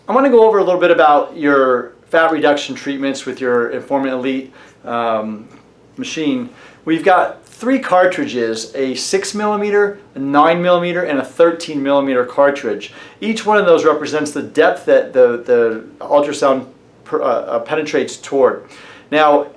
I want to go over a little bit about your fat reduction treatments with your Informant Elite machine. We've got 3 cartridges, a 6mm, a 9mm, and a 13mm cartridge. Each one of those represents the depth that the ultrasound penetrates toward. Now,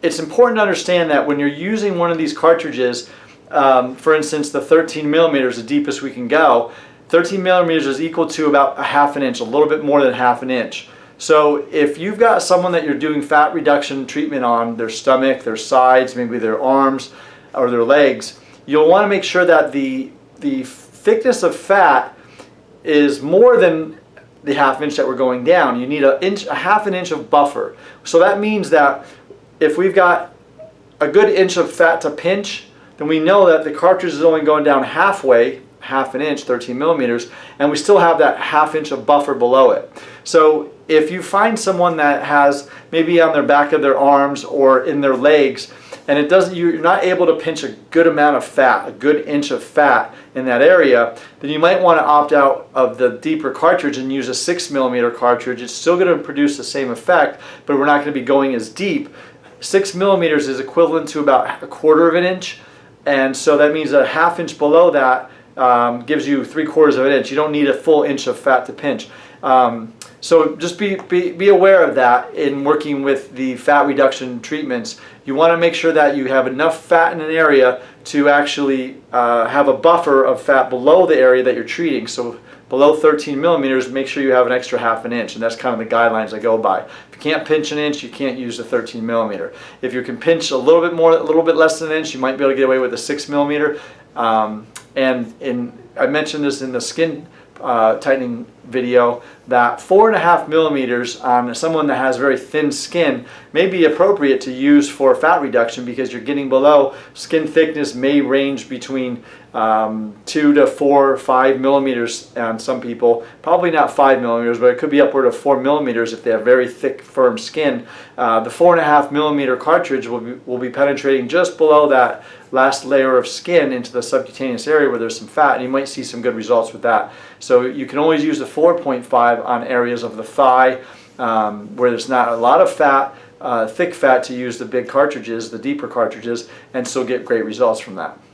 it's important to understand that when you're using one of these cartridges, for instance, the 13mm, the deepest we can go, 13mm is equal to about a ½ inch, a little bit more than ½ inch. So if you've got someone that you're doing fat reduction treatment on, their stomach, their sides, maybe their arms or their legs, you'll want to make sure that the thickness of fat is more than the ½ inch that we're going down. You need a ½ inch of buffer. So that means that if we've got a good inch of fat to pinch, then we know that the cartridge is only going down halfway, ½ inch, 13mm, and we still have that ½ inch of buffer below it. So if you find someone that has maybe on their back of their arms or in their legs, and you're not able to pinch a good amount of fat, a good inch of fat in that area, then you might want to opt out of the deeper cartridge and use a 6mm cartridge. It's still going to produce the same effect, but we're not going to be going as deep. 6mm is equivalent to about a inch, and so that means a ½ inch below that gives you 3/4 inch. You don't need a full inch of fat to pinch. So just be aware of that in working with the fat reduction treatments. You want to make sure that you have enough fat in an area to actually have a buffer of fat below the area that you're treating. So below 13mm, make sure you have an extra ½ inch, and that's kind of the guidelines I go by. If you can't pinch an inch, you can't use the 13mm. If you can pinch a little bit more, a little bit less than an inch, you might be able to get away with a 6mm. I mentioned this in the skin tightening video, that 4.5mm on someone that has very thin skin may be appropriate to use for fat reduction, because you're getting below. Skin thickness may range between 2 to 4 or 5mm on some people. Probably not 5mm, but it could be upward of 4mm if they have very thick, firm skin. The 4.5mm cartridge will be penetrating just below that last layer of skin into the subcutaneous area where there's some fat, and you might see some good results with that. So you can always use the 4.5 on areas of the thigh where there's not a lot of fat, thick fat, to use the big cartridges, the deeper cartridges, and still get great results from that.